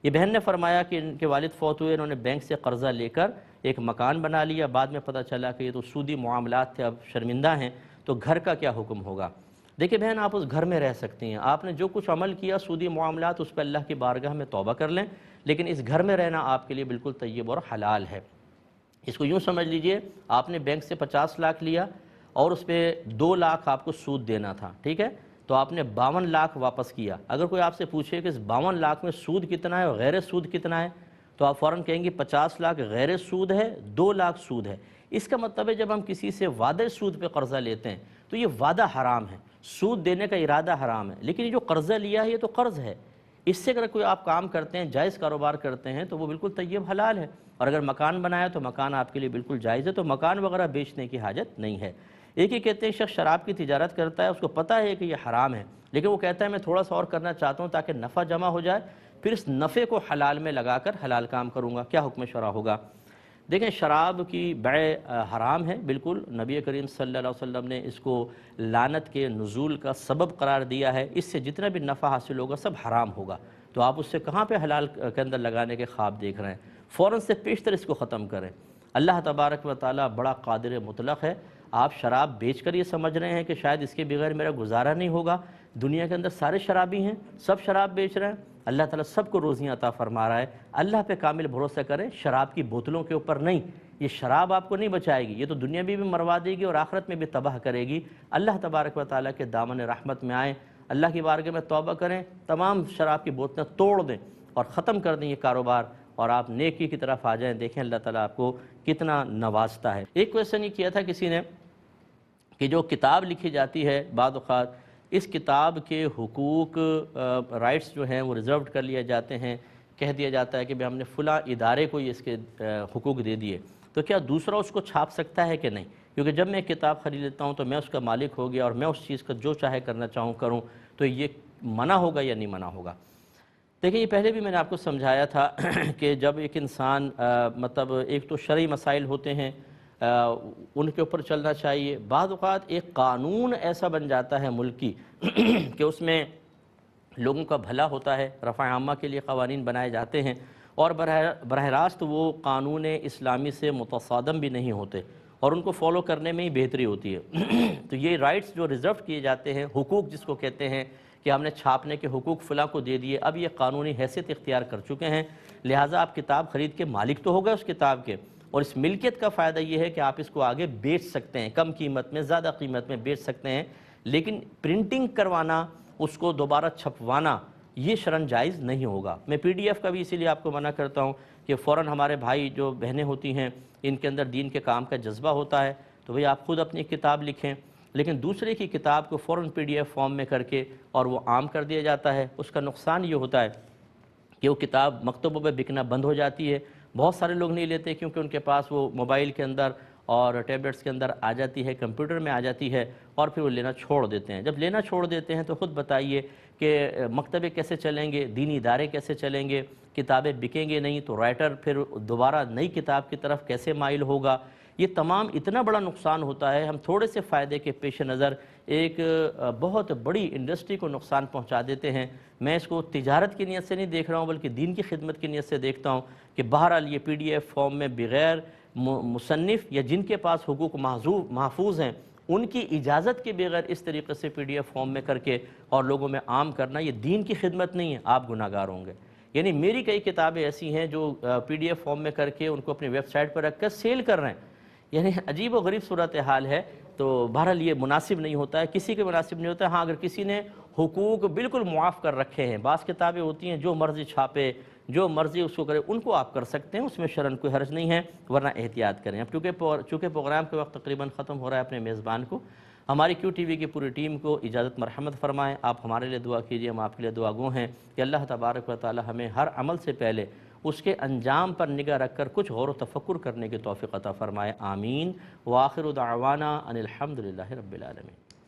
یہ بہن نے فرمایا کہ ان کے والد فوت ہوئے، انہوں نے بینک سے قرضہ لے کر ایک مکان بنا لیا، بعد میں پتہ چلا کہ یہ تو سودی معاملات تھے، اب شرمندہ ہیں، تو گھر کا کیا حکم ہوگا؟ دیکھیں بہن، آپ اس گھر میں رہ سکتی ہیں، آپ نے جو کچھ عمل کیا سودی معاملات، اس پہ اللہ کی بارگاہ میں توبہ کر لیں، لیکن اس گھر میں رہنا آپ کے لیے بالکل طیب اور حلال ہے۔ اس کو یوں سمجھ لیجئے، آپ نے بینک سے 50 لاکھ لیا اور اس پہ 2 لاکھ آپ کو سود دینا تھا، ٹھیک ہے؟ تو آپ نے 52 لاکھ واپس کیا۔ اگر کوئی آپ سے پوچھے کہ اس 52 لاکھ میں سود کتنا ہے اور غیر سود کتنا ہے، تو آپ فوراً کہیں گے 50 لاکھ غیر سود ہے، 2 لاکھ سود ہے۔ اس کا مطلب ہے جب ہم کسی سے وعدہ سود پہ قرضہ لیتے ہیں تو یہ وعدہ حرام ہے، سود دینے کا ارادہ حرام ہے، لیکن یہ جو قرضہ لیا ہے یہ تو قرض ہے۔ اس سے اگر کوئی آپ کام کرتے ہیں، جائز کاروبار کرتے ہیں، تو وہ بالکل طیب حلال ہے، اور اگر مکان بنایا تو مکان آپ کے لیے بالکل جائز ہے، تو مکان وغیرہ بیچنے کی حاجت نہیں ہے۔ ایک ہی کہتے ہیں شخص شراب کی تجارت کرتا ہے، اس کو پتہ ہے کہ یہ حرام ہے، لیکن وہ کہتا ہے میں تھوڑا سا اور کرنا چاہتا ہوں تاکہ نفع جمع ہو جائے، پھر اس نفع کو حلال میں لگا کر حلال کام کروں گا، کیا حکم شرع ہوگا؟ دیکھیں، شراب کی بیع حرام ہے بالکل، نبی کریم صلی اللہ علیہ وسلم نے اس کو لعنت کے نزول کا سبب قرار دیا ہے، اس سے جتنا بھی نفع حاصل ہوگا سب حرام ہوگا، تو آپ اس سے کہاں پہ حلال کے اندر لگانے کے خواب دیکھ رہے ہیں؟ فوراً سے پیشتر اس کو ختم کریں۔ اللہ تبارک و تعالیٰ بڑا قادر مطلق ہے، آپ شراب بیچ کر یہ سمجھ رہے ہیں کہ شاید اس کے بغیر میرا گزارا نہیں ہوگا، دنیا کے اندر سارے شرابی ہیں، سب شراب بیچ رہے ہیں، اللہ تعالیٰ سب کو روزیاں عطا فرما رہا ہے، اللہ پہ کامل بھروسہ کریں، شراب کی بوتلوں کے اوپر نہیں۔ یہ شراب آپ کو نہیں بچائے گی، یہ تو دنیا میں بھی مروا دے گی اور آخرت میں بھی تباہ کرے گی۔ اللہ تبارک و تعالیٰ کے دامن رحمت میں آئیں، اللہ کی بارگاہ میں توبہ کریں، تمام شراب کی بوتلیں توڑ دیں اور ختم کر دیں یہ کاروبار، اور آپ نیکی کی طرف آ جائیں، دیکھیں اللہ تعالیٰ آپ کو کتنا نوازتا ہے۔ ایک کویسچن یہ کیا تھا کسی نے کہ جو کتاب لکھی جاتی ہے بعض اوقات اس کتاب کے حقوق رائٹس جو ہیں وہ ریزروڈ کر لیے جاتے ہیں، کہہ دیا جاتا ہے کہ ہم نے فلاں ادارے کو یہ اس کے حقوق دے دیے، تو کیا دوسرا اس کو چھاپ سکتا ہے کہ نہیں؟ کیونکہ جب میں کتاب خرید لیتا ہوں تو میں اس کا مالک ہو گیا اور میں اس چیز کا جو چاہے کرنا چاہوں کروں، تو یہ منع ہوگا یا نہیں منع ہوگا؟ دیکھیں، یہ پہلے بھی میں نے آپ کو سمجھایا تھا کہ جب ایک انسان مطلب ایک تو شرعی مسائل ہوتے ہیں، ان کے اوپر چلنا چاہیے، بعض اوقات ایک قانون ایسا بن جاتا ہے ملکی کہ اس میں لوگوں کا بھلا ہوتا ہے، رفع عامہ کے لیے قوانین بنائے جاتے ہیں، اور براہ راست وہ قانون اسلامی سے متصادم بھی نہیں ہوتے، اور ان کو فالو کرنے میں ہی بہتری ہوتی ہے۔ تو یہ رائٹس جو ریزرو کیے جاتے ہیں، حقوق جس کو کہتے ہیں کہ ہم نے چھاپنے کے حقوق فلاں کو دے دیے، اب یہ قانونی حیثیت اختیار کر چکے ہیں، لہٰذا آپ کتاب خرید کے مالک تو ہو گئے اس کتاب کے، اور اس ملکیت کا فائدہ یہ ہے کہ آپ اس کو آگے بیچ سکتے ہیں، کم قیمت میں، زیادہ قیمت میں بیچ سکتے ہیں، لیکن پرنٹنگ کروانا، اس کو دوبارہ چھپوانا، یہ شرعاً جائز نہیں ہوگا۔ میں پی ڈی ایف کا بھی اسی لیے آپ کو منع کرتا ہوں کہ فوراً ہمارے بھائی جو بہنیں ہوتی ہیں ان کے اندر دین کے کام کا جذبہ ہوتا ہے، تو بھئی آپ خود اپنی کتاب لکھیں، لیکن دوسرے کی کتاب کو فوراً پی ڈی ایف فارم میں کر کے اور وہ عام کر دیا جاتا ہے، اس کا نقصان یہ ہوتا ہے کہ وہ کتاب مکتبوں پہ بکنا بند ہو جاتی ہے، بہت سارے لوگ نہیں لیتے کیونکہ ان کے پاس وہ موبائل کے اندر اور ٹیبلٹس کے اندر آ جاتی ہے، کمپیوٹر میں آ جاتی ہے، اور پھر وہ لینا چھوڑ دیتے ہیں۔ جب لینا چھوڑ دیتے ہیں تو خود بتائیے کہ مکتبے کیسے چلیں گے، دینی ادارے کیسے چلیں گے، کتابیں بکیں گے نہیں تو رائٹر پھر دوبارہ نئی کتاب کی طرف کیسے مائل ہوگا؟ یہ تمام اتنا بڑا نقصان ہوتا ہے، ہم تھوڑے سے فائدے کے پیش نظر ایک بہت بڑی انڈسٹری کو نقصان پہنچا دیتے ہیں۔ میں اس کو تجارت کی نیت سے نہیں دیکھ رہا ہوں بلکہ دین کی خدمت کی نیت سے دیکھتا ہوں کہ بہرحال یہ پی ڈی ایف فارم میں بغیر مصنف یا جن کے پاس حقوق محفوظ ہیں ان کی اجازت کے بغیر اس طریقے سے پی ڈی ایف فارم میں کر کے اور لوگوں میں عام کرنا، یہ دین کی خدمت نہیں ہے، آپ گناہ گار ہوں گے۔ یعنی میری کئی کتابیں ایسی ہیں جو پی ڈی ایف فارم میں کر کے ان کو اپنی ویب سائٹ پر رکھ کر سیل کر رہے ہیں، یعنی عجیب و غریب صورتحال ہے۔ تو بہرحال یہ مناسب نہیں ہوتا ہے، کسی کے مناسب نہیں ہوتا ہے۔ ہاں، اگر کسی نے حقوق بالکل معاف کر رکھے ہیں، بعض کتابیں ہوتی ہیں جو مرضی چھاپے، جو مرضی اس کو کرے، ان کو آپ کر سکتے ہیں، اس میں شرعاً کوئی حرج نہیں ہے، ورنہ احتیاط کریں۔ اب چونکہ پروگرام کے وقت تقریباً ختم ہو رہا ہے، اپنے میزبان کو، ہماری کیو ٹی وی کی پوری ٹیم کو اجازت مرحمت فرمائیں، آپ ہمارے لیے دعا کیجیے، ہم آپ کے لیے دعا گو ہیں کہ اللہ تبارک و تعالی ہمیں ہر عمل سے پہلے اس کے انجام پر نگاہ رکھ کر کچھ غور و تفکر کرنے کی توفیق عطا فرمائے، آمین۔ وآخر دعوانا ان الحمد للہ رب العالمین۔